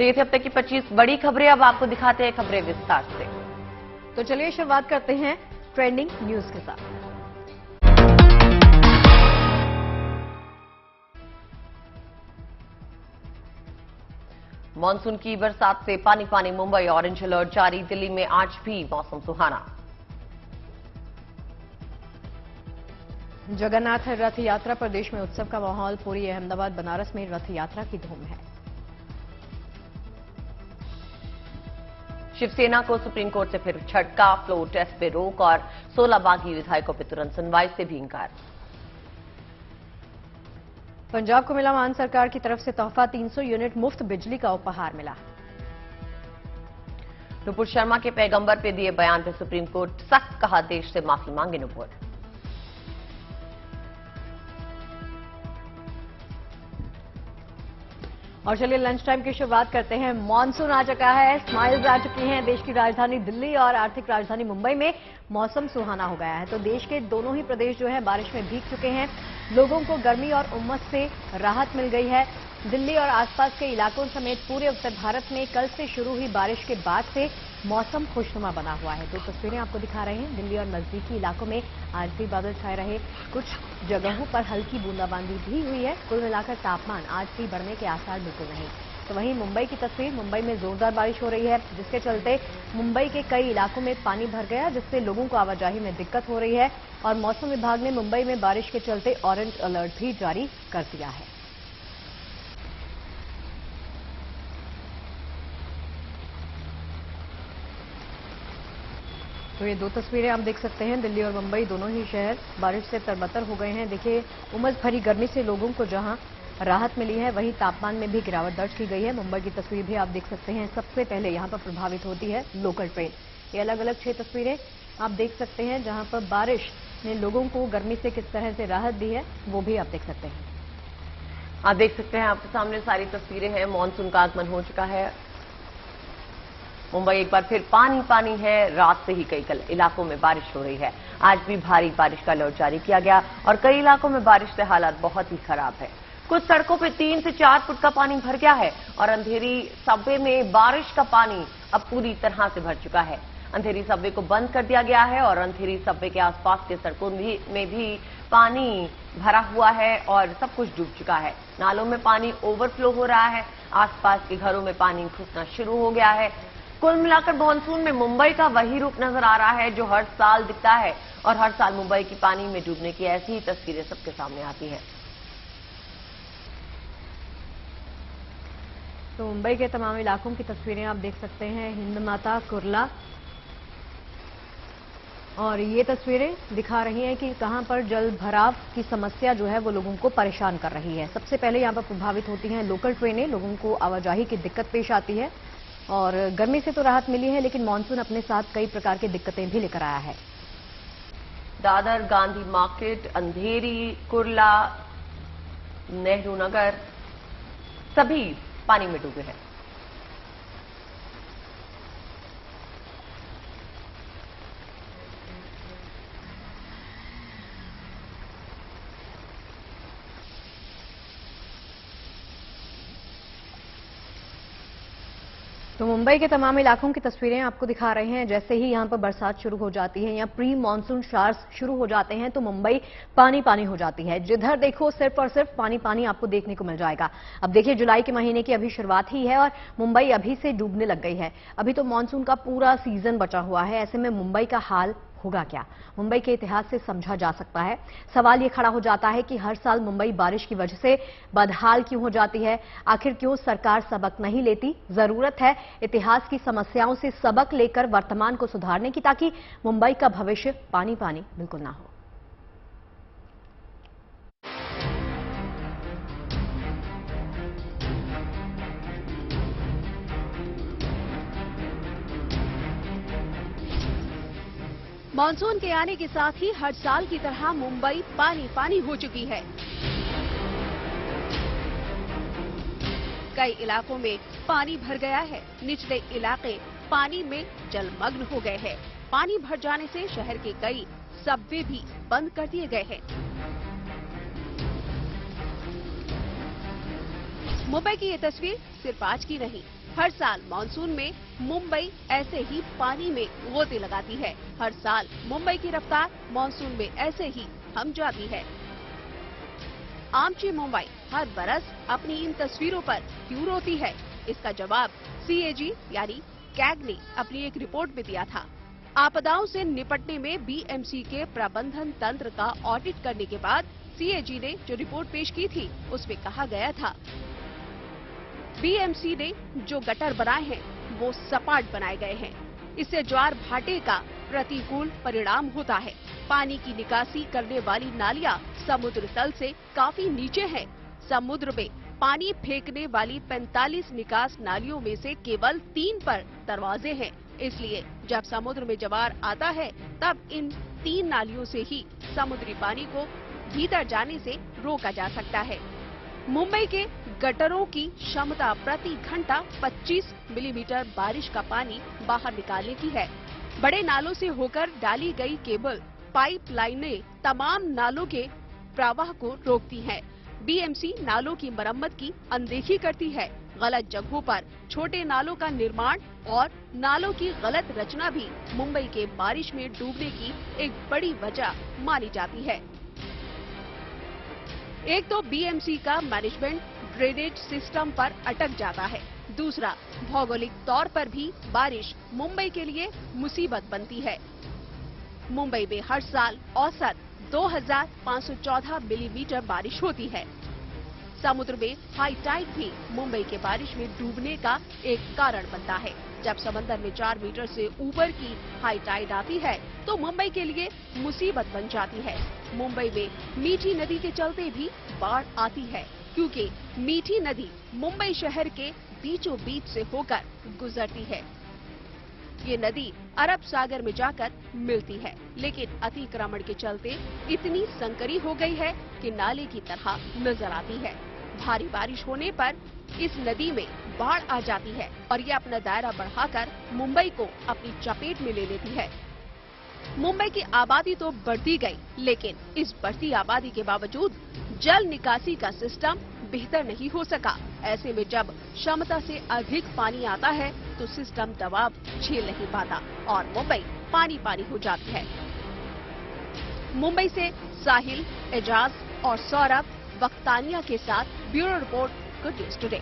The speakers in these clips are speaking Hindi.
तो ये थे अब तक की 25 बड़ी खबरें। अब आपको दिखाते हैं खबरें विस्तार से। तो चलिए शुरुआत करते हैं ट्रेंडिंग न्यूज के साथ। मानसून की बरसात से पानी पानी, मुंबई ऑरेंज अलर्ट जारी। दिल्ली में आज भी मौसम सुहाना। जगन्नाथ रथ यात्रा पर देश में उत्सव का माहौल। पूरी अहमदाबाद बनारस में रथ यात्रा की धूम है। शिवसेना को सुप्रीम कोर्ट से फिर झटका। फ्लोर टेस्ट पे रोक और 16 बागी विधायकों पे तुरंत सुनवाई से भी इंकार। पंजाब को मिला मान सरकार की तरफ से तोहफा। 300 यूनिट मुफ्त बिजली का उपहार मिला। नुपुर शर्मा के पैगंबर पे दिए बयान पे सुप्रीम कोर्ट सख्त, कहा देश से माफी मांगे नुपुर। और चलिए लंच टाइम की शुरुआत करते हैं। मॉनसून आ चुका है, स्माइल्स आ चुकी हैं। देश की राजधानी दिल्ली और आर्थिक राजधानी मुंबई में मौसम सुहाना हो गया है। तो देश के दोनों ही प्रदेश जो है बारिश में भीग चुके हैं। लोगों को गर्मी और उमस से राहत मिल गई है। दिल्ली और आसपास के इलाकों समेत पूरे उत्तर भारत में कल से शुरू हुई बारिश के बाद से मौसम खुशनुमा बना हुआ है। 2 तस्वीरें आपको दिखा रहे हैं। दिल्ली और नजदीकी इलाकों में आज भी बादल छाए रहे। कुछ जगहों पर हल्की बूंदाबांदी भी हुई है। कुल मिलाकर तापमान आज भी बढ़ने के आसार बिल्कुल नहीं। तो वहीं मुंबई की तस्वीर, मुंबई में जोरदार बारिश हो रही है, जिसके चलते मुंबई के कई इलाकों में पानी भर गया, जिससे लोगों को आवाजाही में दिक्कत हो रही है। और मौसम विभाग ने मुंबई में बारिश के चलते ऑरेंज अलर्ट भी जारी कर दिया है। तो ये 2 तस्वीरें आप देख सकते हैं। दिल्ली और मुंबई दोनों ही शहर बारिश से तरबतर हो गए हैं। देखिए, उमस भरी गर्मी से लोगों को जहां राहत मिली है, वहीं तापमान में भी गिरावट दर्ज की गई है। मुंबई की तस्वीर भी आप देख सकते हैं। सबसे पहले यहां पर प्रभावित होती है लोकल ट्रेन। ये अलग अलग 6 तस्वीरें आप देख सकते हैं, जहां पर बारिश ने लोगों को गर्मी से किस तरह से राहत दी है, वो भी आप देख सकते हैं। आप देख सकते हैं, आपके सामने सारी तस्वीरें हैं। मानसून का आगमन हो चुका है। मुंबई एक बार फिर पानी पानी है। रात से ही कई इलाकों में बारिश हो रही है। आज भी भारी बारिश का अलर्ट जारी किया गया और कई इलाकों में बारिश से हालात बहुत ही खराब है। कुछ सड़कों पे 3 से 4 फुट का पानी भर गया है और अंधेरी सबवे में बारिश का पानी अब पूरी तरह से भर चुका है। अंधेरी सबवे को बंद कर दिया गया है और अंधेरी सबवे के आसपास के सड़कों में भी पानी भरा हुआ है और सब कुछ डूब चुका है। नालों में पानी ओवरफ्लो हो रहा है। आसपास के घरों में पानी घुसना शुरू हो गया है। कुल मिलाकर मानसून में मुंबई का वही रूप नजर आ रहा है जो हर साल दिखता है और हर साल मुंबई की पानी में डूबने की ऐसी ही तस्वीरें सबके सामने आती हैं। तो मुंबई के तमाम इलाकों की तस्वीरें आप देख सकते हैं। हिंदमाता, कुर्ला, और ये तस्वीरें दिखा रही हैं कि कहां पर जल भराव की समस्या जो है वो लोगों को परेशान कर रही है। सबसे पहले यहां पर प्रभावित होती हैं लोकल ट्रेनें। लोगों को आवाजाही की दिक्कत पेश आती है और गर्मी से तो राहत मिली है, लेकिन मानसून अपने साथ कई प्रकार की दिक्कतें भी लेकर आया है। दादर, गांधी मार्केट, अंधेरी, कुर्ला, नेहरू नगर सभी पानी में डूबे हैं। तो मुंबई के तमाम इलाकों की तस्वीरें आपको दिखा रहे हैं। जैसे ही यहां पर बरसात शुरू हो जाती है या प्री मानसून शावर्स शुरू हो जाते हैं तो मुंबई पानी पानी हो जाती है। जिधर देखो सिर्फ और सिर्फ पानी पानी आपको देखने को मिल जाएगा। अब देखिए, जुलाई के महीने की अभी शुरुआत ही है और मुंबई अभी से डूबने लग गई है। अभी तो मानसून का पूरा सीजन बचा हुआ है। ऐसे में मुंबई का हाल होगा क्या? मुंबई के इतिहास से समझा जा सकता है। सवाल ये खड़ा हो जाता है कि हर साल मुंबई बारिश की वजह से बदहाल क्यों हो जाती है? आखिर क्यों सरकार सबक नहीं लेती? जरूरत है इतिहास की समस्याओं से सबक लेकर वर्तमान को सुधारने की, ताकि मुंबई का भविष्य पानी पानी बिल्कुल ना हो। मानसून के आने के साथ ही हर साल की तरह मुंबई पानी पानी हो चुकी है। कई इलाकों में पानी भर गया है। निचले इलाके पानी में जलमग्न हो गए हैं। पानी भर जाने से शहर के कई सबवे भी बंद कर दिए गए हैं। मुंबई की ये तस्वीर सिर्फ आज की नहीं, हर साल मानसून में मुंबई ऐसे ही पानी में गोते लगाती है। हर साल मुंबई की रफ्तार मानसून में ऐसे ही थम जाती है। आमची मुंबई हर बरस अपनी इन तस्वीरों पर क्यों रोती है? इसका जवाब CAG यानी कैग ने अपनी एक रिपोर्ट में दिया था। आपदाओं से निपटने में BMC के प्रबंधन तंत्र का ऑडिट करने के बाद CAG ने जो रिपोर्ट पेश की थी उसमें कहा गया था BMC ने जो गटर बनाए हैं वो सपाट बनाए गए हैं। इससे ज्वार भाटे का प्रतिकूल परिणाम होता है। पानी की निकासी करने वाली नालियां समुद्र तल से काफी नीचे हैं। समुद्र में पानी फेंकने वाली 45 निकास नालियों में से केवल 3 पर दरवाजे हैं। इसलिए जब समुद्र में ज्वार आता है तब इन 3 नालियों से ही समुद्री पानी को भीतर जाने से रोका जा सकता है। मुंबई के गटरों की क्षमता प्रति घंटा 25 मिलीमीटर बारिश का पानी बाहर निकालने की है। बड़े नालों से होकर डाली गई केबल पाइपलाइनें तमाम नालों के प्रवाह को रोकती हैं। BMC नालों की मरम्मत की अनदेखी करती है। गलत जगहों पर छोटे नालों का निर्माण और नालों की गलत रचना भी मुंबई के बारिश में डूबने की एक बड़ी वजह मानी जाती है। एक तो BMC का मैनेजमेंट ड्रेनेज सिस्टम पर अटक जाता है। दूसरा, भौगोलिक तौर पर भी बारिश मुंबई के लिए मुसीबत बनती है। मुंबई में हर साल औसत 2514 मिलीमीटर बारिश होती है। समुद्र में हाई टाइड भी मुंबई के बारिश में डूबने का एक कारण बनता है। जब समंदर में 4 मीटर से ऊपर की हाई टाइड आती है तो मुंबई के लिए मुसीबत बन जाती है। मुंबई में मीठी नदी के चलते भी बाढ़ आती है, क्योंकि मीठी नदी मुंबई शहर के बीचों बीच से होकर गुजरती है। ये नदी अरब सागर में जाकर मिलती है, लेकिन अतिक्रमण के चलते इतनी संकरी हो गई है कि नाले की तरह नजर आती है। भारी बारिश होने पर इस नदी में बाढ़ आ जाती है और ये अपना दायरा बढ़ाकर मुंबई को अपनी चपेट में ले लेती है। मुंबई की आबादी तो बढ़ती गई, लेकिन इस बढ़ती आबादी के बावजूद जल निकासी का सिस्टम बेहतर नहीं हो सका। ऐसे में जब क्षमता से अधिक पानी आता है तो सिस्टम दबाव झेल नहीं पाता और मुंबई पानी पानी हो जाती है। मुंबई से साहिल, एजाज और सौरभ वक्तानिया के साथ bureau report, good news today.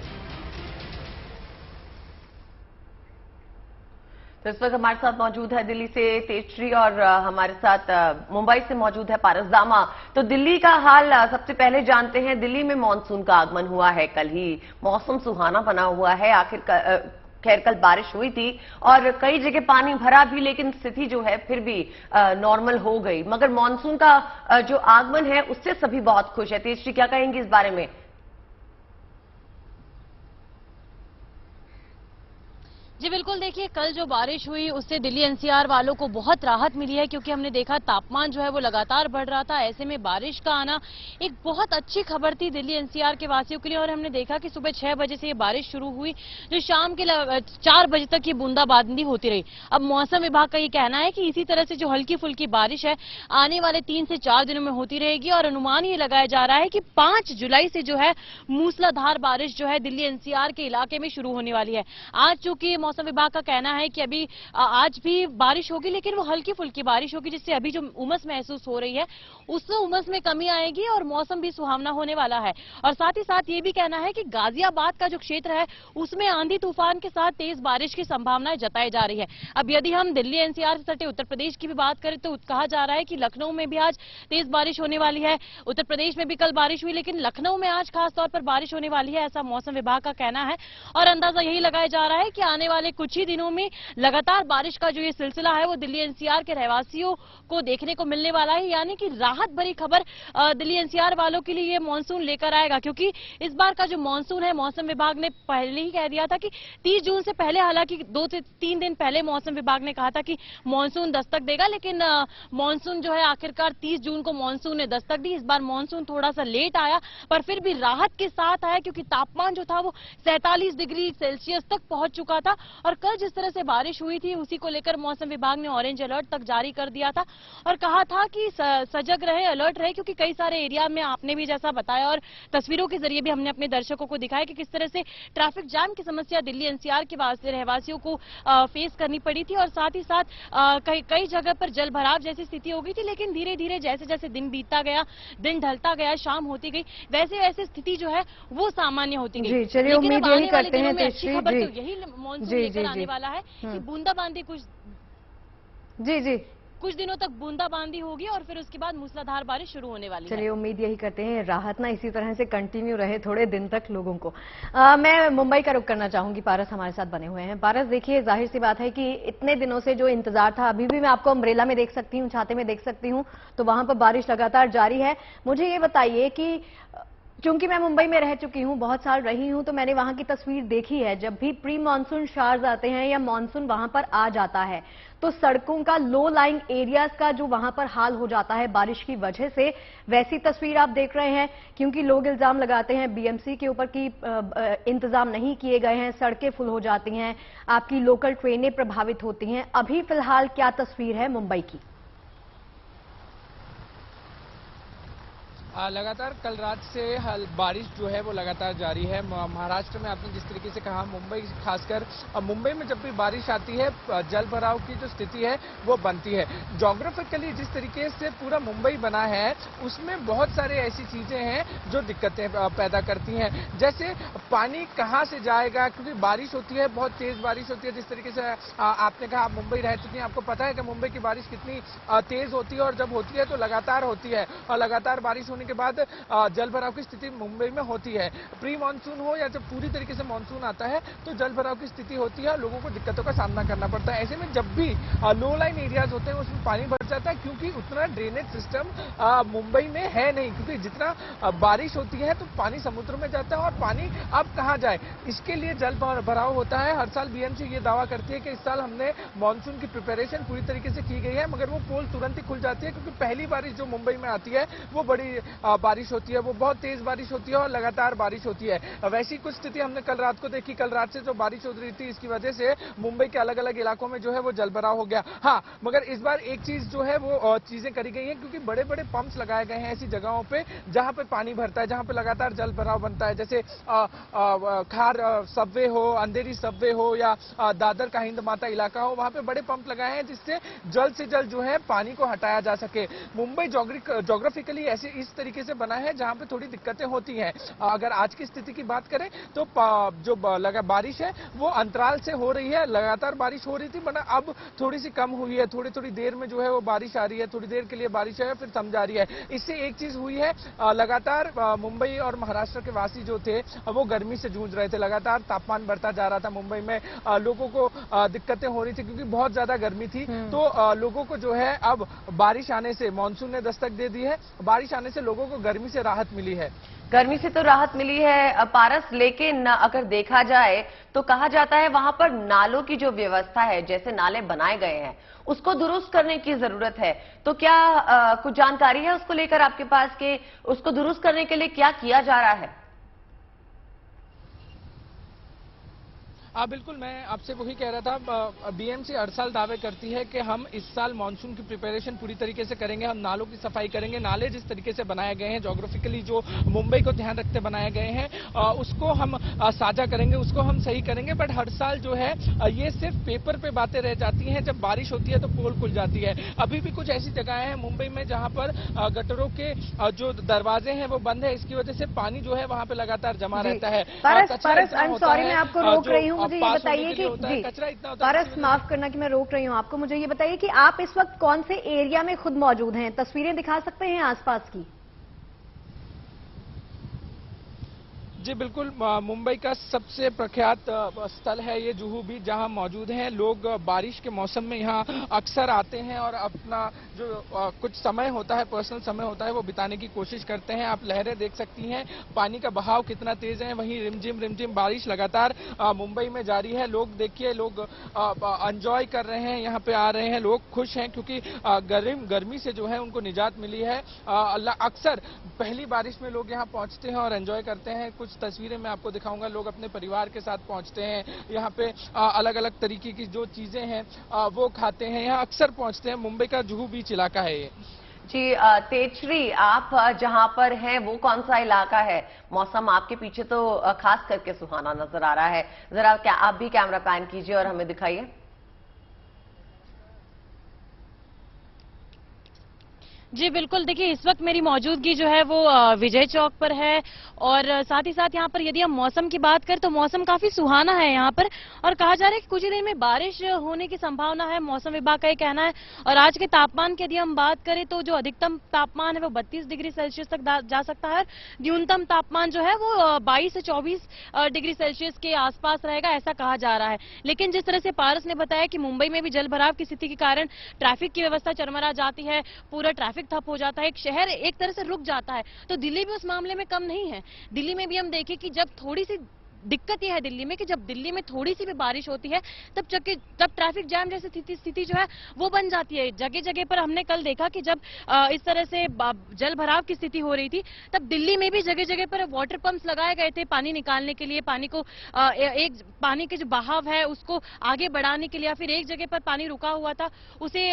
तो इस वक्त हमारे साथ मौजूद है दिल्ली से तेजश्री और हमारे साथ मुंबई से मौजूद है पारस दामा। तो दिल्ली का हाल सबसे पहले जानते हैं। दिल्ली में मानसून का आगमन हुआ है, कल ही मौसम सुहाना बना हुआ है। आखिर खैर कल बारिश हुई थी और कई जगह पानी भरा भी, लेकिन स्थिति जो है फिर भी नॉर्मल हो गई। मगर मानसून का जो आगमन है उससे सभी बहुत खुश है। तेजश्री क्या कहेंगी इस बारे में? जी बिल्कुल, देखिए कल जो बारिश हुई उससे दिल्ली NCR वालों को बहुत राहत मिली है, क्योंकि हमने देखा तापमान जो है वो लगातार बढ़ रहा था। ऐसे में बारिश का आना एक बहुत अच्छी खबर थी दिल्ली NCR के वासियों के लिए। और हमने देखा कि सुबह 6 बजे से ये बारिश शुरू हुई, जो शाम के 4 बजे तक ये बूंदाबांदी होती रही। अब मौसम विभाग का ये कहना है कि इसी तरह से जो हल्की फुल्की बारिश है आने वाले 3 से 4 दिनों में होती रहेगी। और अनुमान ये लगाया जा रहा है कि 5 जुलाई से जो है मूसलाधार बारिश जो है दिल्ली NCR के इलाके में शुरू होने वाली है। आज चूंकि मौसम विभाग का कहना है कि अभी आज भी बारिश होगी, लेकिन वो हल्की फुल्की बारिश होगी, जिससे अभी जो उमस महसूस हो रही है उसमें उमस में कमी आएगी और मौसम भी सुहावना होने वाला है। और साथ ही साथ ये भी कहना है कि गाजियाबाद का जो क्षेत्र है उसमें आंधी तूफान के साथ तेज बारिश की संभावनाएं जताई जा रही है। अब यदि हम दिल्ली NCR से सटे उत्तर प्रदेश की भी बात करें तो कहा जा रहा है कि लखनऊ में भी आज तेज बारिश होने वाली है। उत्तर प्रदेश में भी कल बारिश हुई, लेकिन लखनऊ में आज खासतौर पर बारिश होने वाली है, ऐसा मौसम विभाग का कहना है। और अंदाजा यही लगाया जा रहा है कि आने वाले कुछ ही दिनों में लगातार बारिश का जो ये सिलसिला है वो दिल्ली NCR के रहवासियों को देखने को मिलने वाला है। यानी कि राहत भरी खबर दिल्ली NCR वालों के लिए ये मानसून लेकर आएगा, क्योंकि इस बार का जो मानसून है मौसम विभाग ने पहले ही कह दिया था कि 30 जून से पहले, हालांकि 2 से 3 दिन पहले मौसम विभाग ने कहा था कि मानसून दस्तक देगा, लेकिन मानसून जो है आखिरकार 30 जून को मानसून ने दस्तक दी। इस बार मानसून थोड़ा सा लेट आया पर फिर भी राहत के साथ आया, क्योंकि तापमान जो था वो 47 डिग्री सेल्सियस तक पहुंच चुका था और कल जिस तरह से बारिश हुई थी उसी को लेकर मौसम विभाग ने ऑरेंज अलर्ट तक जारी कर दिया था और कहा था कि सजग रहे, अलर्ट रहे, क्योंकि कई सारे एरिया में आपने भी जैसा बताया और तस्वीरों के जरिए भी हमने अपने दर्शकों को दिखाया कि किस तरह से ट्रैफिक जाम की समस्या दिल्ली एनसीआर के रहवासियों को फेस करनी पड़ी थी और साथ ही साथ कई जगह पर जल भराव जैसी स्थिति हो गई थी। लेकिन धीरे धीरे जैसे जैसे दिन बीतता गया, दिन ढलता गया, शाम होती गई, वैसे वैसे स्थिति जो है वो सामान्य होती गई। जी, चलिए उम्मीद यही करते हैं अच्छी खबर तो यही मॉनसून लेकर आने वाला है कि बूंदाबांदी कुछ दिनों तक बूंदाबांदी होगी और फिर उसके बाद मूसलाधार बारिश शुरू होने वाली है। चलिए उम्मीद यही करते हैं राहत ना इसी तरह से कंटिन्यू रहे थोड़े दिन तक लोगों को। मैं मुंबई का रुख करना चाहूंगी, पारस हमारे साथ बने हुए हैं। पारस, देखिए जाहिर सी बात है कि इतने दिनों से जो इंतजार था, अभी भी मैं आपको अम्ब्रेला में देख सकती हूँ, छाते में देख सकती हूँ, तो वहां पर बारिश लगातार जारी है। मुझे ये बताइए कि क्योंकि मैं मुंबई में रह चुकी हूं, बहुत साल रही हूं, तो मैंने वहां की तस्वीर देखी है। जब भी प्री मानसून शावर्स आते हैं या मानसून वहां पर आ जाता है तो सड़कों का, लो लाइंग एरियाज का जो वहां पर हाल हो जाता है बारिश की वजह से, वैसी तस्वीर आप देख रहे हैं। क्योंकि लोग इल्जाम लगाते हैं बीएमसी के ऊपर कि इंतजाम नहीं किए गए हैं, सड़कें फुल हो जाती हैं, आपकी लोकल ट्रेनें प्रभावित होती हैं। अभी फिलहाल क्या तस्वीर है मुंबई की? लगातार कल रात से बारिश जो है वो लगातार जारी है। महाराष्ट्र में आपने जिस तरीके से कहा, मुंबई खासकर मुंबई में जब भी बारिश आती है जल भराव की जो स्थिति है वो बनती है। ज्योग्राफिकली जिस तरीके से पूरा मुंबई बना है उसमें बहुत सारे ऐसी चीजें हैं जो दिक्कतें पैदा करती हैं। जैसे पानी कहाँ से जाएगा, क्योंकि बारिश होती है, बहुत तेज बारिश होती है। जिस तरीके से आपने कहा आप मुंबई रह चुकी हैं, आपको पता है कि मुंबई की बारिश कितनी तेज होती है और जब होती है तो लगातार होती है और लगातार बारिश होने के बाद जल भराव की स्थिति मुंबई में होती है। प्री मानसून हो या जब पूरी तरीके से मानसून आता है तो जल भराव की स्थिति होती है और लोगों को दिक्कतों का सामना करना पड़ता है। ऐसे में जब भी लो लाइन एरियाज होते हैं उसमें पानी भर जाता है, क्योंकि उतना ड्रेनेज सिस्टम मुंबई में है नहीं। क्योंकि जितना बारिश होती है तो पानी समुद्र में जाता है और पानी अब कहाँ जाए, इसके लिए जल भराव होता है। हर साल बीएमसी ये दावा करती है कि इस साल हमने मानसून की प्रिपरेशन पूरी तरीके से की गई है, मगर वो पोल तुरंत ही खुल जाती है, क्योंकि पहली बारिश जो मुंबई में आती है वो बड़ी बारिश होती है, वो बहुत तेज बारिश होती है और लगातार बारिश होती है। वैसी कुछ स्थिति हमने कल रात को देखी। कल रात से जो बारिश हो रही थी इसकी वजह से मुंबई के अलग अलग इलाकों में जो है वो जलभराव हो गया। हाँ, मगर इस बार एक चीज जो है वो चीजें करी गई हैं, क्योंकि बड़े बड़े पंप्स लगाए गए हैं ऐसी जगहों पे जहां पे पानी भरता है, जहां पे लगातार जलभराव बनता है। जैसे खार सबवे हो, अंधेरी सबवे हो या दादर का हिंद माता इलाका हो, वहां पे बड़े पंप लगाए हैं जिससे जल्द से जल्द जो है पानी को हटाया जा सके। मुंबई ज्योग्राफिकली ऐसे इस तरीके से बना है जहां पे थोड़ी दिक्कतें होती हैं। अगर आज की स्थिति की बात करें तो जो बारिश है वो अंतराल से हो रही है। लगातार बारिश हो रही थी, मगर अब थोड़ी सी कम हुई है। थोड़ी थोड़ी देर में जो है वो बारिश आ रही है, थोड़ी देर के लिए बारिश है फिर थम जा रही है। इससे एक चीज हुई है, लगातार मुंबई और महाराष्ट्र के वासी जो थे वो गर्मी से जूझ रहे थे। लगातार तापमान बढ़ता जा रहा था मुंबई में, लोगों को दिक्कतें हो रही थी क्योंकि बहुत ज्यादा गर्मी थी। तो लोगों को जो है अब बारिश आने से, मानसून ने दस्तक दे दी है, बारिश आने से लोगों को गर्मी से राहत मिली है। गर्मी से तो राहत मिली है पारस, लेकिन अगर देखा जाए तो कहा जाता है वहां पर नालों की जो व्यवस्था है, जैसे नाले बनाए गए हैं उसको दुरुस्त करने की जरूरत है। तो क्या कुछ जानकारी है उसको लेकर आपके पास कि उसको दुरुस्त करने के लिए क्या किया जा रहा है? बिल्कुल, मैं आपसे वही कह रहा था। बीएमसी हर साल दावे करती है कि हम इस साल मानसून की प्रिपरेशन पूरी तरीके से करेंगे, हम नालों की सफाई करेंगे। नाले जिस तरीके से बनाए गए हैं, ज्योग्राफिकली जो मुंबई को ध्यान रखते बनाए गए हैं, उसको हम साझा करेंगे, उसको हम सही करेंगे। बट हर साल जो है ये सिर्फ पेपर पे बातें रह जाती हैं। जब बारिश होती है तो पोल खुल जाती है। अभी भी कुछ ऐसी जगहें हैं मुंबई में जहां पर गटरों के जो दरवाजे हैं वो बंद है। इसकी वजह से पानी जो है वहां पे लगातार जमा रहता है। सॉरी, मैं आपको रोक रही हूँ, मुझे ये बताइए कि जी पारस, माफ करना कि मैं रोक रही हूँ आपको, मुझे ये बताइए कि आप इस वक्त कौन से एरिया में खुद मौजूद हैं? तस्वीरें दिखा सकते हैं आसपास की? जी बिल्कुल, मुंबई का सबसे प्रख्यात स्थल है ये जुहू बीच, जहां मौजूद हैं लोग। बारिश के मौसम में यहां अक्सर आते हैं और अपना जो कुछ समय होता है, पर्सनल समय होता है, वो बिताने की कोशिश करते हैं। आप लहरें देख सकती हैं, पानी का बहाव कितना तेज है। वहीं रिमझिम बारिश लगातार मुंबई में जारी है। लोग देखिए, लोग एंजॉय कर रहे हैं, यहाँ पे आ रहे हैं, लोग खुश हैं क्योंकि गर्मी से जो है उनको निजात मिली है। अक्सर पहली बारिश में लोग यहाँ पहुंचते हैं और एंजॉय करते हैं। कुछ कुछ तस्वीरें मैं आपको दिखाऊंगा। लोग अपने परिवार के साथ पहुंचते हैं, यहाँ पे अलग अलग तरीके की जो चीजें हैं वो खाते हैं, यहाँ अक्सर पहुंचते हैं। मुंबई का जुहू बीच इलाका है ये। जी तेजश्री, आप जहां पर हैं वो कौन सा इलाका है? मौसम आपके पीछे तो खास करके सुहाना नजर आ रहा है। जरा क्या आप भी कैमरा पैन कीजिए और हमें दिखाइए। जी बिल्कुल, देखिए इस वक्त मेरी मौजूदगी जो है वो विजय चौक पर है और साथ ही साथ यहाँ पर यदि हम मौसम की बात करें तो मौसम काफी सुहाना है यहाँ पर और कहा जा रहा है कि कुछ ही देर में बारिश होने की संभावना है, मौसम विभाग का ये कहना है। और आज के तापमान की यदि हम बात करें तो जो अधिकतम तापमान है वो 32 डिग्री सेल्सियस तक जा सकता है, न्यूनतम तापमान जो है वो 22 से 24 डिग्री सेल्सियस के आसपास रहेगा, ऐसा कहा जा रहा है। लेकिन जिस तरह से पारस ने बताया कि मुंबई में भी जल भराव की स्थिति के कारण ट्रैफिक की व्यवस्था चरमरा जाती है, पूरा ट्रैफिक ठप हो जाता है, एक शहर एक तरह से रुक जाता है। तो दिल्ली भी उस मामले में कम नहीं है। दिल्ली में भी हम देखें कि जब थोड़ी सी दिक्कत यह है दिल्ली में कि जब दिल्ली में थोड़ी सी भी बारिश होती है तब ट्रैफिक जैम जैसी स्थिति जो है वो बन जाती है। जगह जगह पर हमने कल देखा कि जब इस तरह से जल भराव की स्थिति हो रही थी तब दिल्ली में भी जगह जगह पर वाटर पंप्स लगाए गए थे पानी निकालने के लिए, पानी को एक पानी के जो बहाव है उसको आगे बढ़ाने के लिए, या फिर एक जगह पर पानी रुका हुआ था उसे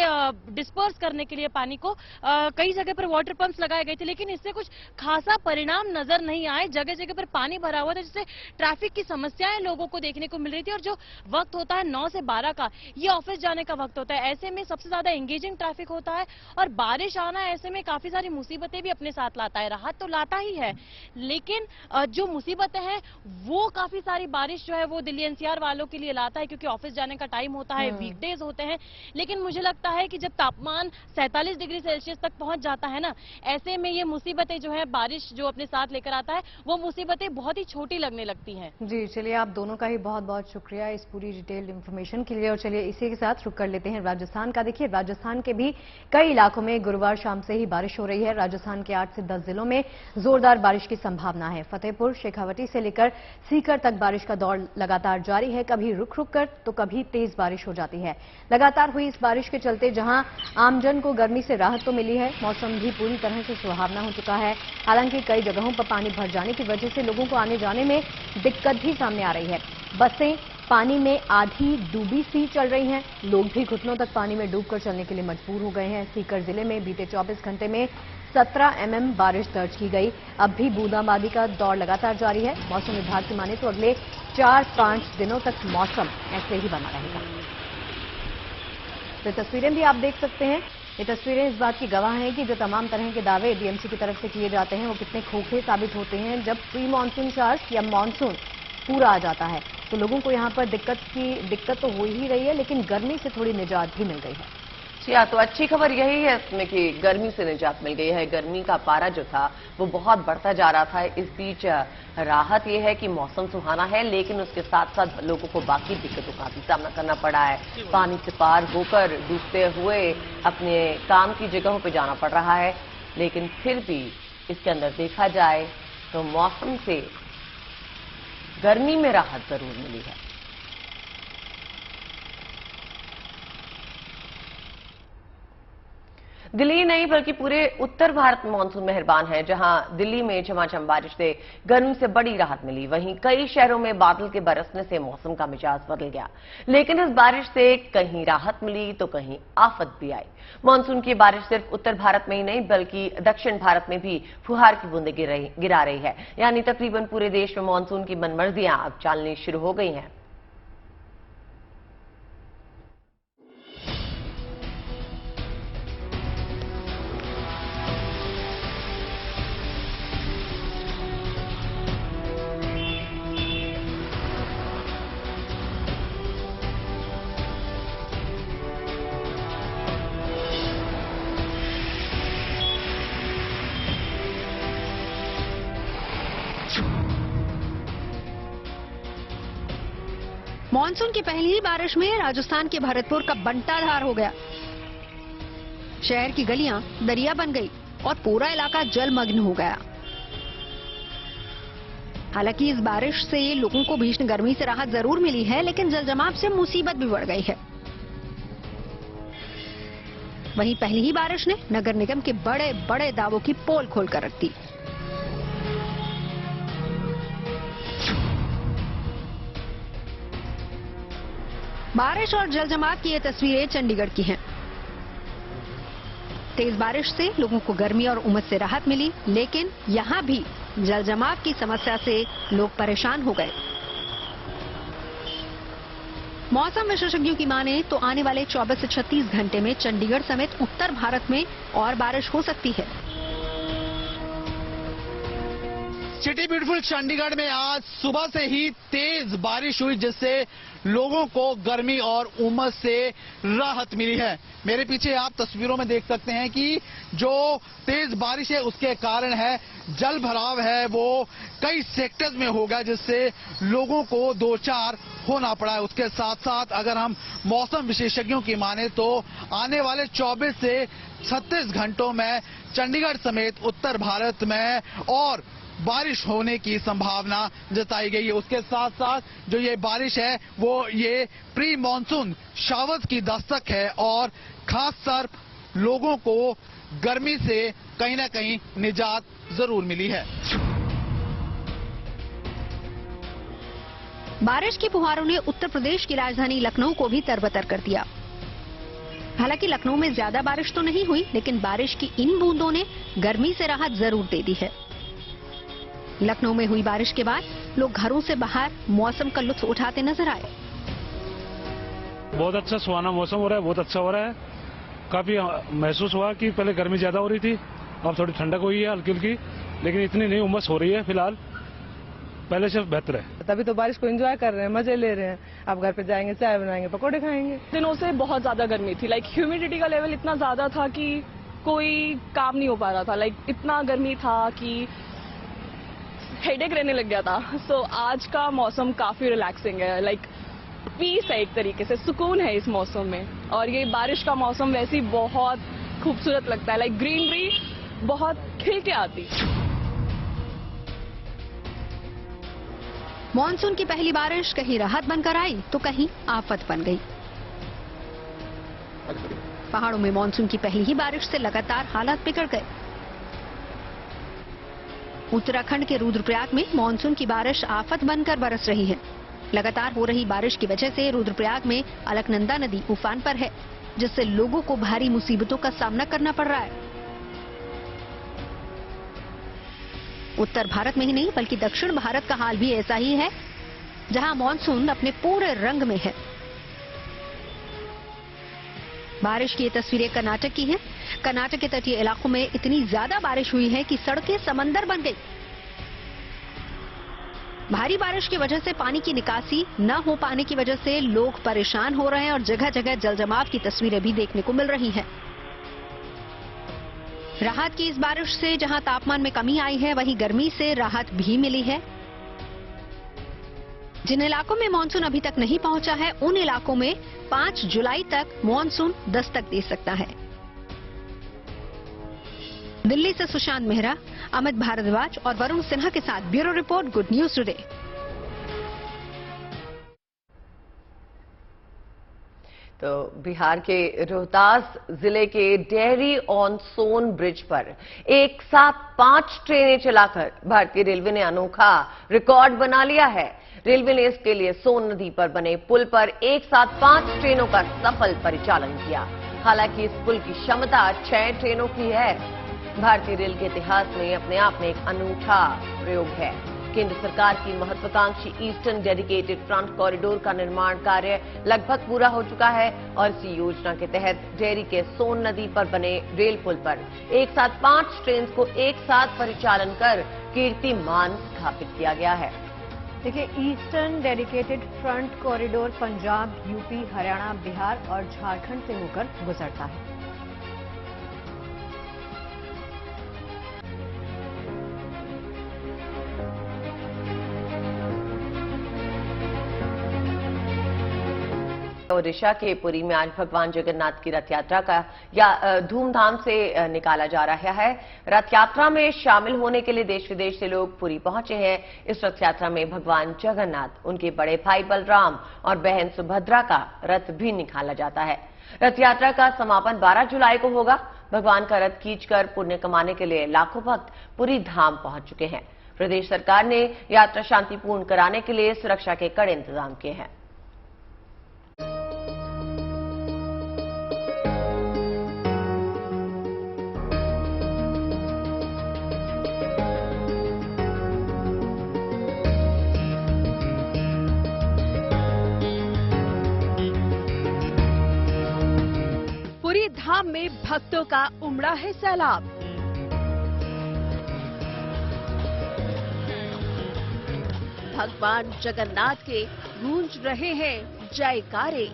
डिस्पर्स करने के लिए पानी को कई जगह पर वाटर पंप्स लगाए गए थे। लेकिन इससे कुछ खासा परिणाम नजर नहीं आए। जगह जगह पर पानी भरा हुआ था जिससे ट्रैफिक की समस्याएं लोगों को देखने को मिल रही थी। और जो वक्त होता है 9 से 12 का, ये ऑफिस जाने का वक्त होता है, ऐसे में सबसे ज्यादा एंगेजिंग ट्रैफिक होता है और बारिश आना ऐसे में काफी सारी मुसीबतें भी अपने साथ लाता है। राहत तो लाता ही है लेकिन जो मुसीबतें हैं वो काफी सारी बारिश जो है वो दिल्ली एनसीआर वालों के लिए लाता है, क्योंकि ऑफिस जाने का टाइम होता है, वीकडेज होते हैं। लेकिन मुझे लगता है कि जब तापमान 47 डिग्री सेल्सियस तक पहुंच जाता है ना, ऐसे में ये मुसीबतें जो है बारिश जो अपने साथ लेकर आता है वो मुसीबतें बहुत ही छोटी लगने लगती हैं। जी चलिए, आप दोनों का ही बहुत बहुत शुक्रिया इस पूरी डिटेल्ड इन्फॉर्मेशन के लिए। और चलिए इसी के साथ रुक कर लेते हैं राजस्थान का। देखिए राजस्थान के भी कई इलाकों में गुरुवार शाम से ही बारिश हो रही है। राजस्थान के 8 से 10 जिलों में जोरदार बारिश की संभावना है। फतेहपुर, शेखावटी से लेकर सीकर तक बारिश का दौर लगातार जारी है। कभी रुक रुक कर तो कभी तेज बारिश हो जाती है। लगातार हुई इस बारिश के चलते जहां आमजन को गर्मी से राहत तो मिली है, मौसम भी पूरी तरह से सुहावना हो चुका है। हालांकि कई जगहों पर पानी भर जाने की वजह से लोगों को आने जाने में दिक्कत भी सामने आ रही है। बसें पानी में आधी डूबी सी चल रही हैं, लोग भी घुटनों तक पानी में डूबकर चलने के लिए मजबूर हो गए हैं। सीकर जिले में बीते 24 घंटे में 17 mm बारिश दर्ज की गई। अब भी बूंदाबांदी का दौर लगातार जारी है। मौसम विभाग की माने तो अगले 4-5 दिनों तक मौसम ऐसे ही बना रहेगा। तो तस्वीरें भी आप देख सकते हैं। ये तस्वीरें इस बात की गवाह हैं कि जो तमाम तरह के दावे डीएमसी की तरफ से किए जाते हैं वो कितने खोखले साबित होते हैं। जब प्री मानसून चार्ज या मानसून पूरा आ जाता है तो लोगों को यहाँ पर दिक्कत तो हो ही रही है, लेकिन गर्मी से थोड़ी निजात भी मिल गई है। तो अच्छी खबर यही है इसमें कि गर्मी से निजात मिल गई है। गर्मी का पारा जो था वो बहुत बढ़ता जा रहा था। इस बीच राहत यह है कि मौसम सुहाना है, लेकिन उसके साथ साथ लोगों को बाकी दिक्कतों का भी सामना करना पड़ा है। पानी से पार होकर डूबते हुए अपने काम की जगहों पर जाना पड़ रहा है। लेकिन फिर भी इसके अंदर देखा जाए तो मौसम से गर्मी में राहत जरूर मिली है। दिल्ली नहीं बल्कि पूरे उत्तर भारत में मानसून मेहरबान है। जहां दिल्ली में झमाझम बारिश से गर्मी से बड़ी राहत मिली, वहीं कई शहरों में बादल के बरसने से मौसम का मिजाज बदल गया। लेकिन इस बारिश से कहीं राहत मिली तो कहीं आफत भी आई। मानसून की बारिश सिर्फ उत्तर भारत में ही नहीं बल्कि दक्षिण भारत में भी फुहार की बूंदें गिरा रही है। यानी तकरीबन पूरे देश में मानसून की मनमर्जियां अब चलनी शुरू हो गई हैं। मानसून की पहली ही बारिश में राजस्थान के भरतपुर का बंटाधार हो गया। शहर की गलियां दरिया बन गई और पूरा इलाका जलमग्न हो गया। हालांकि इस बारिश से लोगों को भीषण गर्मी से राहत जरूर मिली है, लेकिन जलजमाव से मुसीबत भी बढ़ गई है। वहीं पहली ही बारिश ने नगर निगम के बड़े बड़े दावों की पोल खोल कर रख दी। बारिश और जलजमाव की ये तस्वीरें चंडीगढ़ की हैं। तेज बारिश से लोगों को गर्मी और उमस से राहत मिली, लेकिन यहाँ भी जलजमाव की समस्या से लोग परेशान हो गए। मौसम विशेषज्ञों की माने तो आने वाले 24 से 36 घंटे में चंडीगढ़ समेत उत्तर भारत में और बारिश हो सकती है। सिटी ब्यूटीफुल चंडीगढ़ में आज सुबह से ही तेज बारिश हुई, जिससे लोगों को गर्मी और उमस से राहत मिली है। मेरे पीछे आप तस्वीरों में देख सकते हैं कि जो तेज बारिश है उसके कारण है जल भराव है वो कई सेक्टर्स में हो गया, जिससे लोगों को दो चार होना पड़ा है। उसके साथ साथ अगर हम मौसम विशेषज्ञों की माने तो आने वाले 24 से 36 घंटों में चंडीगढ़ समेत उत्तर भारत में और बारिश होने की संभावना जताई गई है। उसके साथ साथ जो ये बारिश है वो ये प्री मॉनसून शावर्स की दस्तक है और खासकर लोगों को गर्मी से कहीं ना कहीं निजात जरूर मिली है। बारिश की फुहारों ने उत्तर प्रदेश की राजधानी लखनऊ को भी तरबतर कर दिया। हालांकि लखनऊ में ज्यादा बारिश तो नहीं हुई, लेकिन बारिश की इन बूंदों ने गर्मी से राहत जरूर दे दी है। लखनऊ में हुई बारिश के बाद लोग घरों से बाहर मौसम का लुत्फ उठाते नजर आए। बहुत अच्छा सुहाना मौसम हो रहा है, बहुत अच्छा हो रहा है। काफी महसूस हुआ कि पहले गर्मी ज्यादा हो रही थी, अब थोड़ी ठंडक हुई है हल्की हल्की, लेकिन इतनी नहीं उमस हो रही है फिलहाल, पहले से बेहतर है। तभी तो बारिश को एंजॉय कर रहे हैं, मजे ले रहे हैं। अब घर पे जाएंगे, चाय बनाएंगे, पकौड़े खाएंगे। दिनों से बहुत ज्यादा गर्मी थी, ह्यूमिडिटी का लेवल इतना ज्यादा था कि कोई काम नहीं हो पा रहा था। इतना गर्मी था कि हेडेक रहने लग गया था। सो आज का मौसम काफी रिलैक्सिंग है, पीस है, एक तरीके से सुकून है इस मौसम में। और ये बारिश का मौसम वैसे ही बहुत खूबसूरत लगता है, ग्रीनरी बहुत खिल के आती। मॉनसून की पहली बारिश कहीं राहत बनकर आई तो कहीं आफत बन गई। पहाड़ों में मॉनसून की पहली ही बारिश से लगातार हालात बिगड़ गए। उत्तराखंड के रुद्रप्रयाग में मॉनसून की बारिश आफत बनकर बरस रही है। लगातार हो रही बारिश की वजह से रुद्रप्रयाग में अलकनंदा नदी उफान पर है, जिससे लोगों को भारी मुसीबतों का सामना करना पड़ रहा है। उत्तर भारत में ही नहीं बल्कि दक्षिण भारत का हाल भी ऐसा ही है, जहां मॉनसून अपने पूरे रंग में है। बारिश की ये तस्वीरें कर्नाटक की हैं। कर्नाटक के तटीय इलाकों में इतनी ज्यादा बारिश हुई है कि सड़कें समंदर बन गई। भारी बारिश की वजह से पानी की निकासी न हो पाने की वजह से लोग परेशान हो रहे हैं और जगह जगह जलजमाव की तस्वीरें भी देखने को मिल रही हैं। राहत की इस बारिश से जहां तापमान में कमी आई है, वहीं गर्मी से राहत भी मिली है। जिन इलाकों में मानसून अभी तक नहीं पहुंचा है, उन इलाकों में 5 जुलाई तक मानसून दस्तक दे सकता है। दिल्ली से सुशांत मेहरा, अमित भारद्वाज और वरुण सिन्हा के साथ bureau report, good news today. तो बिहार के रोहतास जिले के डेहरी ऑन सोन ब्रिज पर एक साथ 5 ट्रेनें चलाकर भारतीय रेलवे ने अनोखा रिकॉर्ड बना लिया है। रेलवे ने इसके लिए सोन नदी पर बने पुल पर एक साथ 5 ट्रेनों का सफल परिचालन किया। हालांकि इस पुल की क्षमता 6 ट्रेनों की है। भारतीय रेल के इतिहास में अपने आप में एक अनूठा प्रयोग है। केंद्र सरकार की महत्वाकांक्षी ईस्टर्न डेडिकेटेड फ्रंट कॉरिडोर का निर्माण कार्य लगभग पूरा हो चुका है और इसी योजना के तहत डेहरी के सोन नदी पर बने रेल पुल पर एक साथ 5 ट्रेन को एक साथ परिचालन कर कीर्तिमान स्थापित किया गया है। देखिए, eastern dedicated front corridor Punjab, UP, Haryana, Bihar और झारखंड से होकर गुजरता है। ओडिशा के पुरी में आज भगवान जगन्नाथ की रथ यात्रा का धूमधाम से निकाला जा रहा है। रथ यात्रा में शामिल होने के लिए देश विदेश से लोग पुरी पहुंचे हैं। इस रथ यात्रा में भगवान जगन्नाथ, उनके बड़े भाई बलराम और बहन सुभद्रा का रथ भी निकाला जाता है। रथ यात्रा का समापन 12 जुलाई को होगा। भगवान का रथ खींचकर पुण्य कमाने के लिए लाखों भक्त पुरी धाम पहुंच चुके हैं। प्रदेश सरकार ने यात्रा शांतिपूर्ण कराने के लिए सुरक्षा के कड़े इंतजाम किए हैं। धाम में भक्तों का उमड़ा है सैलाब। भगवान जगन्नाथ के गूंज रहे हैं जयकारे।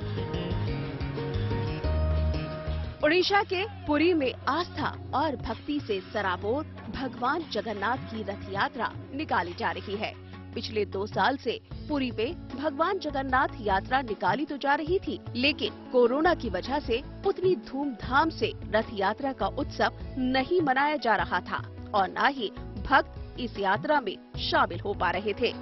उड़ीसा के पुरी में आस्था और भक्ति से सराबोर भगवान जगन्नाथ की रथ यात्रा निकाली जा रही है। पिछले 2 साल से पुरी में भगवान जगन्नाथ यात्रा निकाली तो जा रही थी, लेकिन कोरोना की वजह से उतनी धूमधाम से रथ यात्रा का उत्सव नहीं मनाया जा रहा था और न ही भक्त इस यात्रा में शामिल हो पा रहे थे।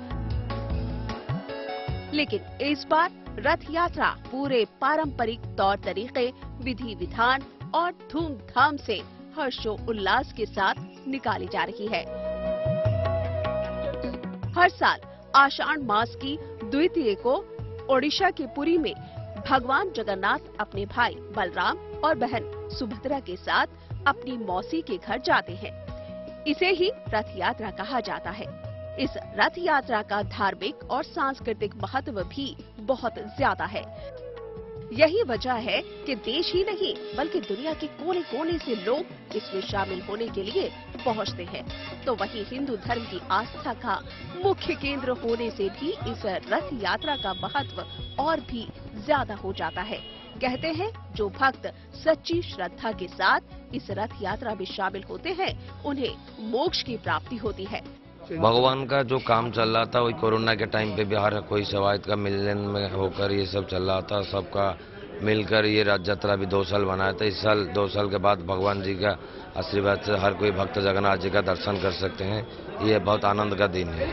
लेकिन इस बार रथ यात्रा पूरे पारंपरिक तौर तरीके, विधि विधान और धूमधाम से हर्षो उल्लास के साथ निकाली जा रही है। हर साल आषाढ़ मास की द्वितीया को ओडिशा के पुरी में भगवान जगन्नाथ अपने भाई बलराम और बहन सुभद्रा के साथ अपनी मौसी के घर जाते हैं। इसे ही रथ यात्रा कहा जाता है। इस रथ यात्रा का धार्मिक और सांस्कृतिक महत्व भी बहुत ज्यादा है। यही वजह है कि देश ही नहीं बल्कि दुनिया के कोने कोने से लोग इसमें शामिल होने के लिए पहुंचते हैं। तो वहीं हिंदू धर्म की आस्था का मुख्य केंद्र होने से भी इस रथ यात्रा का महत्व और भी ज्यादा हो जाता है। कहते हैं जो भक्त सच्ची श्रद्धा के साथ इस रथ यात्रा में शामिल होते हैं उन्हें मोक्ष की प्राप्ति होती है। भगवान का जो काम चल रहा था वही कोरोना के टाइम पे भी हर कोई सेवायत का मिलन में होकर ये सब चल रहा था। सबका मिलकर ये रथ यात्रा भी 2 साल बनाया था। इस साल 2 साल के बाद भगवान जी का आशीर्वाद से हर कोई भक्त जगन्नाथ जी का दर्शन कर सकते हैं। ये बहुत आनंद का दिन है।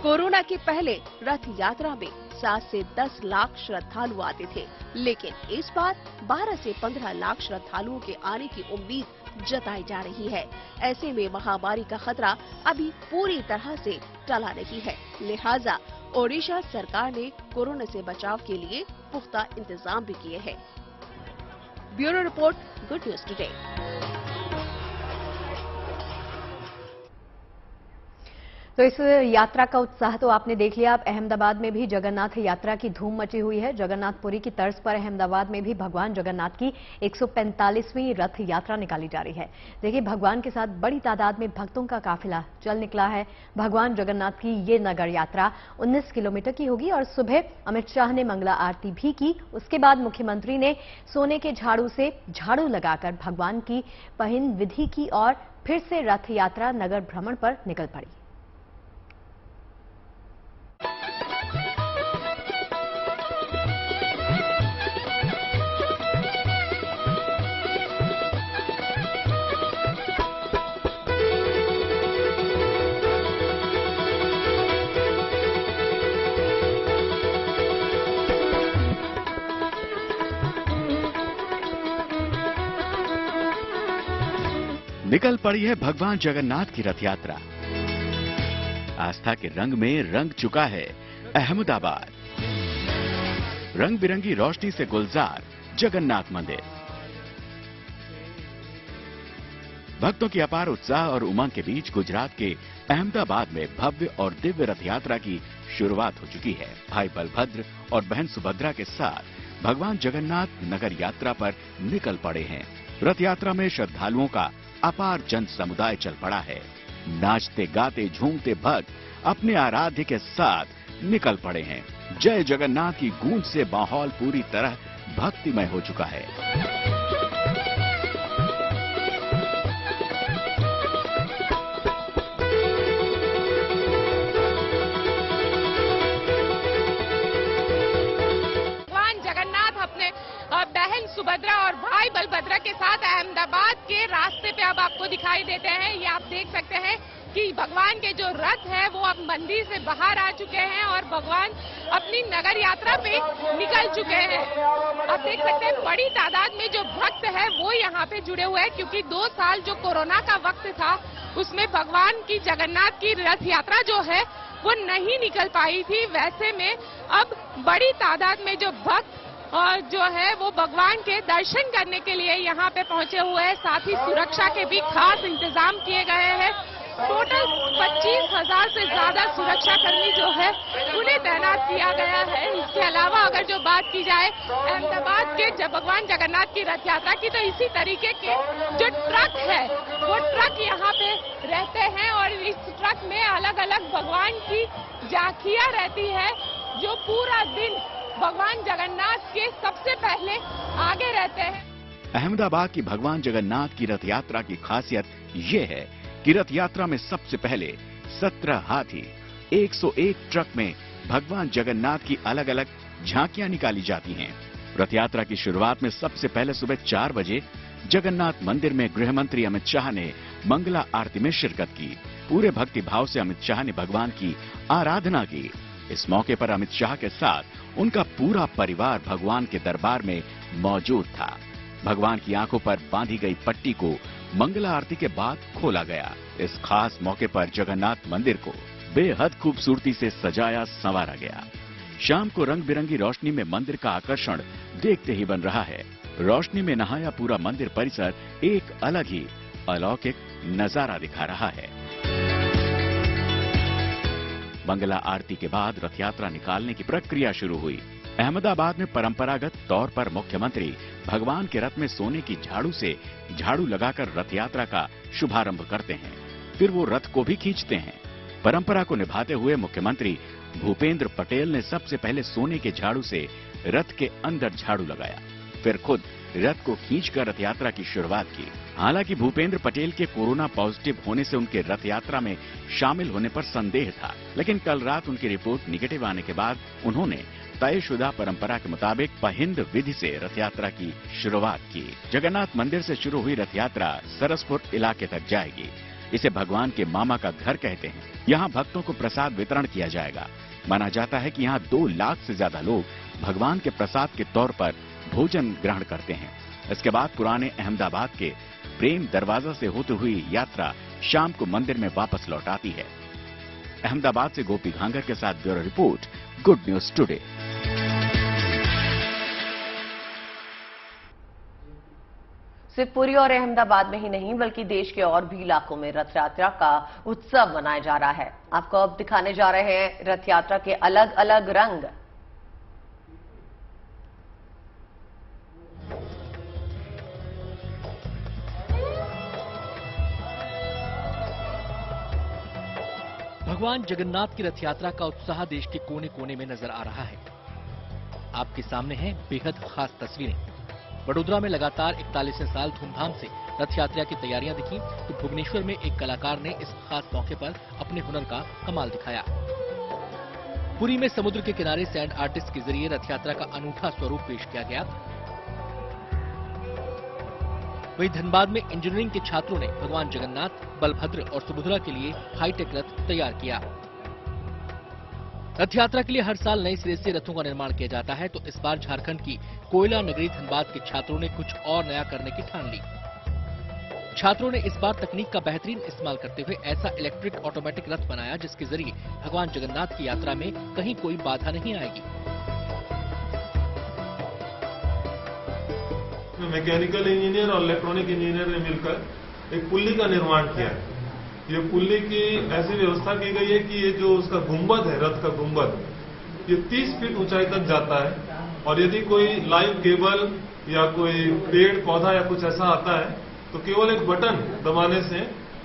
कोरोना के पहले रथ यात्रा में 7 से 10 लाख श्रद्धालु आते थे, लेकिन इस बार 12 से 15 लाख श्रद्धालुओं के आने की उम्मीद जताई जा रही है। ऐसे में महामारी का खतरा अभी पूरी तरह से टला नहीं है, लिहाजा ओडिशा सरकार ने कोरोना से बचाव के लिए पुख्ता इंतजाम भी किए हैं। Bureau report, good news today. तो इस यात्रा का उत्साह तो आपने देख लिया। अब अहमदाबाद में भी जगन्नाथ यात्रा की धूम मची हुई है। जगन्नाथपुरी की तर्ज पर अहमदाबाद में भी भगवान जगन्नाथ की 145वीं रथ यात्रा निकाली जा रही है। देखिए, भगवान के साथ बड़ी तादाद में भक्तों का काफिला चल निकला है। भगवान जगन्नाथ की ये नगर यात्रा 19 किलोमीटर की होगी और सुबह अमित शाह ने मंगला आरती भी की। उसके बाद मुख्यमंत्री ने सोने के झाड़ू से झाड़ू लगाकर भगवान की पहिन विधि की और फिर से रथ यात्रा नगर भ्रमण पर निकल पड़ी। निकल पड़ी है भगवान जगन्नाथ की रथ यात्रा। आस्था के रंग में रंग चुका है अहमदाबाद। रंग बिरंगी रोशनी से गुलजार जगन्नाथ मंदिर। भक्तों की अपार उत्साह और उमंग के बीच गुजरात के अहमदाबाद में भव्य और दिव्य रथ यात्रा की शुरुआत हो चुकी है। भाई बलभद्र और बहन सुभद्रा के साथ भगवान जगन्नाथ नगर यात्रा पर निकल पड़े हैं। रथ यात्रा में श्रद्धालुओं का अपार जन समुदाय चल पड़ा है। नाचते गाते झूमते भक्त अपने आराध्य के साथ निकल पड़े हैं। जय जगन्नाथ की गूंज से माहौल पूरी तरह भक्तिमय हो चुका है। बहन सुभद्रा और भाई बलभद्र के साथ अहमदाबाद के रास्ते पे अब आपको दिखाई देते हैं। ये आप देख सकते हैं कि भगवान के जो रथ है वो अब मंदिर से बाहर आ चुके हैं और भगवान अपनी नगर यात्रा पे निकल चुके हैं। आप देख सकते हैं बड़ी तादाद में जो भक्त है वो यहाँ पे जुड़े हुए हैं, क्योंकि 2 साल जो कोरोना का वक्त था उसमें भगवान की जगन्नाथ की रथ यात्रा जो है वो नहीं निकल पाई थी। वैसे में अब बड़ी तादाद में जो भक्त और जो है वो भगवान के दर्शन करने के लिए यहाँ पे पहुंचे हुए हैं। साथ ही सुरक्षा के भी खास इंतजाम किए गए हैं। टोटल 25,000 से ज्यादा सुरक्षाकर्मी जो है उन्हें तैनात किया गया है। इसके अलावा अगर जो बात की जाए अहमदाबाद के भगवान जगन्नाथ की रथ यात्रा की, तो इसी तरीके के जो ट्रक है वो ट्रक यहाँ पे रहते हैं और इस ट्रक में अलग अलग भगवान की झांकियां रहती है, जो पूरा दिन भगवान जगन्नाथ के सबसे पहले आगे रहते हैं। अहमदाबाद की भगवान जगन्नाथ की रथ यात्रा की खासियत ये है कि रथ यात्रा में सबसे पहले 17 हाथी 101 ट्रक में भगवान जगन्नाथ की अलग अलग झांकियां निकाली जाती हैं। रथ यात्रा की शुरुआत में सबसे पहले सुबह 4 बजे जगन्नाथ मंदिर में गृह मंत्री अमित शाह ने मंगला आरती में शिरकत की। पूरे भक्ति भाव से अमित शाह ने भगवान की आराधना की। इस मौके पर अमित शाह के साथ उनका पूरा परिवार भगवान के दरबार में मौजूद था। भगवान की आंखों पर बांधी गई पट्टी को मंगला आरती के बाद खोला गया। इस खास मौके पर जगन्नाथ मंदिर को बेहद खूबसूरती से सजाया संवारा गया। शाम को रंग बिरंगी रोशनी में मंदिर का आकर्षण देखते ही बन रहा है। रोशनी में नहाया पूरा मंदिर परिसर एक अलग ही अलौकिक नजारा दिखा रहा है। मंगला आरती के बाद रथ यात्रा निकालने की प्रक्रिया शुरू हुई। अहमदाबाद में परंपरागत तौर पर मुख्यमंत्री भगवान के रथ में सोने की झाड़ू से झाड़ू लगाकर रथ यात्रा का शुभारंभ करते हैं। फिर वो रथ को भी खींचते हैं। परंपरा को निभाते हुए मुख्यमंत्री भूपेंद्र पटेल ने सबसे पहले सोने के झाड़ू से रथ के अंदर झाड़ू लगाया, फिर खुद रथ को खींचकर रथ यात्रा की शुरुआत की। हालांकि भूपेंद्र पटेल के कोरोना पॉजिटिव होने से उनके रथ यात्रा में शामिल होने पर संदेह था, लेकिन कल रात उनकी रिपोर्ट निगेटिव आने के बाद उन्होंने तयशुदा परंपरा के मुताबिक पहिंद विधि से रथ यात्रा की शुरुआत की। जगन्नाथ मंदिर से शुरू हुई रथ यात्रा सरसपुर इलाके तक जाएगी। इसे भगवान के मामा का घर कहते हैं। यहाँ भक्तों को प्रसाद वितरण किया जाएगा। माना जाता है कि यहाँ 2 लाख से ज्यादा लोग भगवान के प्रसाद के तौर पर भोजन ग्रहण करते हैं। इसके बाद पुराने अहमदाबाद के प्रेम दरवाजा से होती हुई यात्रा शाम को मंदिर में वापस लौट आती है। अहमदाबाद से गोपी घांगर के साथ bureau report, good news today. सिर्फ पुरी और अहमदाबाद में ही नहीं बल्कि देश के और भी इलाकों में रथ यात्रा का उत्सव मनाया जा रहा है। आपको अब दिखाने जा रहे हैं रथ यात्रा के अलग अलग रंग। भगवान जगन्नाथ की रथ यात्रा का उत्साह देश के कोने कोने में नजर आ रहा है। आपके सामने हैं बेहद खास तस्वीरें। वडोदरा में लगातार 41वें साल धूमधाम से रथ यात्रा की तैयारियां दिखी, तो भुवनेश्वर में एक कलाकार ने इस खास मौके पर अपने हुनर का कमाल दिखाया। पुरी में समुद्र के किनारे सैंड आर्टिस्ट के जरिए रथ यात्रा का अनूठा स्वरूप पेश किया गया। वहीं धनबाद में इंजीनियरिंग के छात्रों ने भगवान जगन्नाथ, बलभद्र और सुभद्रा के लिए हाईटेक रथ तैयार किया। रथ यात्रा के लिए हर साल नए सिरे से रथों का निर्माण किया जाता है, तो इस बार झारखंड की कोयला नगरी धनबाद के छात्रों ने कुछ और नया करने की ठान ली। छात्रों ने इस बार तकनीक का बेहतरीन इस्तेमाल करते हुए ऐसा इलेक्ट्रिक ऑटोमेटिक रथ बनाया जिसके जरिए भगवान जगन्नाथ की यात्रा में कहीं कोई बाधा नहीं आएगी। मैकेनिकल इंजीनियर और इलेक्ट्रॉनिक इंजीनियर ने मिलकर एक पुल्ली का निर्माण किया है। ये पुल्ली की ऐसी व्यवस्था की गई है कि ये जो उसका गुंबद है, रथ का गुंबद, ये 30 फीट ऊंचाई तक जाता है और यदि कोई लाइव केबल या कोई पेड़ पौधा या कुछ ऐसा आता है तो केवल एक बटन दबाने से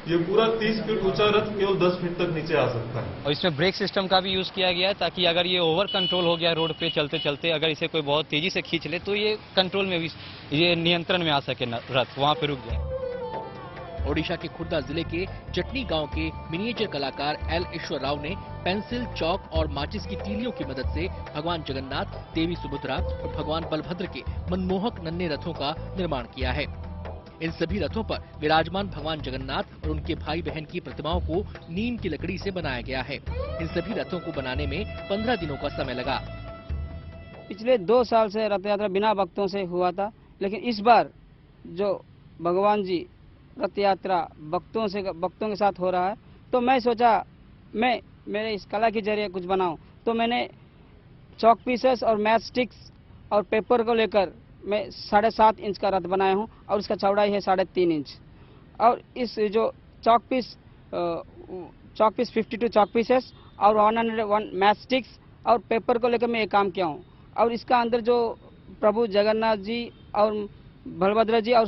ये पूरा 30 फीट ऊंचा रथ केवल 10 फीट तक नीचे आ सकता है। और इसमें ब्रेक सिस्टम का भी यूज किया गया है ताकि अगर ये ओवर कंट्रोल हो गया रोड पे चलते चलते, अगर इसे कोई बहुत तेजी से खींच ले तो ये कंट्रोल में भी, ये नियंत्रण में आ सके रथ, वहां पे रुक जाए। ओडिशा के खुर्दा जिले के चटनी गांव के मिनिएचर कलाकार एल ईश्वर राव ने पेंसिल, चौक और माचिस की तीलियों की मदद से भगवान जगन्नाथ, देवी सुभद्रा और भगवान बलभद्र के मनमोहक नन्हे रथों का निर्माण किया है। इन सभी रथों पर विराजमान भगवान जगन्नाथ और उनके भाई बहन की प्रतिमाओं को नीम की लकड़ी से बनाया गया है। इन सभी रथों को बनाने में 15 दिनों का समय लगा। पिछले 2 साल से रथ यात्रा बिना भक्तों से हुआ था, लेकिन इस बार जो भगवान जी रथ यात्रा भक्तों के साथ हो रहा है, तो मैं सोचा मैं मेरे इस कला के जरिए कुछ बनाऊं। तो मैंने चॉक पीसेस और मैथ स्टिक्स और पेपर को लेकर मैं 7.5 इंच का रथ बनाया हूं और उसका चौड़ाई है 3.5 इंच। और इस जो chalk piece chalk piece 52 chalk pieces और 101 मैच स्टिक्स और पेपर को लेकर मैं ये काम किया हूँ। और इसका अंदर जो प्रभु जगन्नाथ जी और बलभद्र जी और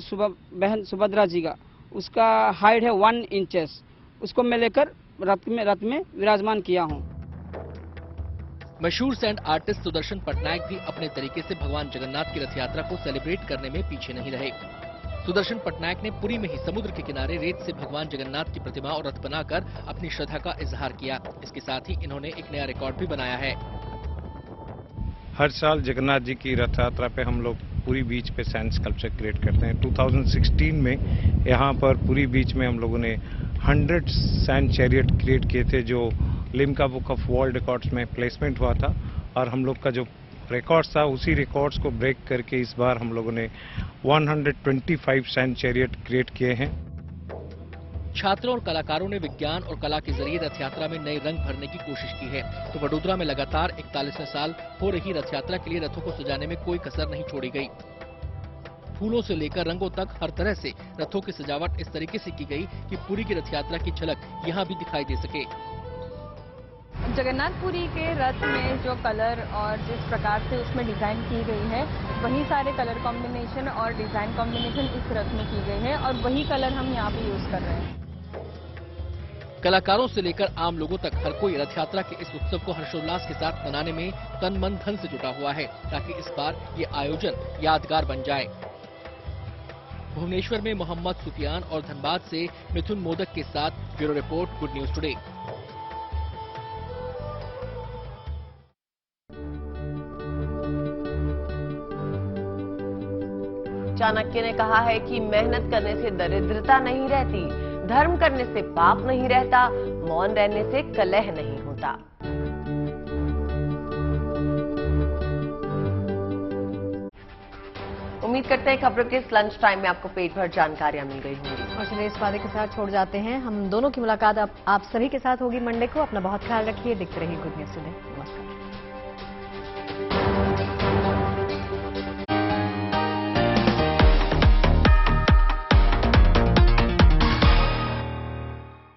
बहन सुभद्रा जी का उसका हाइट है 1 इंचेस, उसको मैं लेकर रथ में विराजमान किया हूँ। मशहूर सैंड आर्टिस्ट सुदर्शन पटनायक भी अपने तरीके से भगवान जगन्नाथ की रथ यात्रा को सेलिब्रेट करने में पीछे नहीं रहे। सुदर्शन पटनायक ने पुरी में ही समुद्र के किनारे रेत से भगवान जगन्नाथ की प्रतिमा और रथ बनाकर अपनी श्रद्धा का इजहार किया। इसके साथ ही इन्होंने एक नया रिकॉर्ड भी बनाया है। हर साल जगन्नाथ जी की रथ यात्रा पे हम लोग पुरी बीच पे सैंड स्कल्पचर क्रिएट करते हैं। 2016 में यहाँ पर पुरी बीच में हम लोगों ने 100 सैंड चैरियट क्रिएट किए थे, जो Limca book of world records में प्लेसमेंट हुआ था। और हम लोग का जो रिकॉर्ड्स था उसी रिकॉर्ड्स को ब्रेक करके इस बार हम लोगों ने 125 सैंड चैरियट क्रिएट किए हैं। छात्रों और कलाकारों ने विज्ञान और कला के जरिए रथ यात्रा में नए रंग भरने की कोशिश की है। तो वडोदरा में लगातार 41वें साल हो रही रथ यात्रा के लिए रथों को सजाने में कोई कसर नहीं छोड़ी गई। फूलों से लेकर रंगों तक हर तरह से रथों की सजावट इस तरीके से की गई कि पुरी की रथ यात्रा की झलक यहाँ भी दिखाई दे सके। जगन्नाथपुरी के रथ में जो कलर और जिस प्रकार से उसमें डिजाइन की गई है, वही सारे कलर कॉम्बिनेशन और डिजाइन कॉम्बिनेशन इस रथ में की गई है और वही कलर हम यहाँ पे यूज कर रहे हैं। कलाकारों से लेकर आम लोगों तक हर कोई रथ यात्रा के इस उत्सव को हर्षोल्लास के साथ मनाने में तन मन धन से जुटा हुआ है, ताकि इस बार ये आयोजन यादगार बन जाए। भुवनेश्वर में मोहम्मद सुफियान और धनबाद से मिथुन मोदक के साथ bureau report, good news today. Chanakya ने कहा है कि मेहनत करने से दरिद्रता नहीं रहती, धर्म करने से पाप नहीं रहता, मौन रहने से कलह नहीं होता। उम्मीद करते हैं खबरों के इस लंच टाइम में आपको पेट भर जानकारियां मिल गई होंगी। और चलिए इस वादे के साथ छोड़ जाते हैं, हम दोनों की मुलाकात आप सभी के साथ होगी मंडे को। अपना बहुत ख्याल रखिए, देखते रहिए गुड न्यूज टुडे। नमस्कार।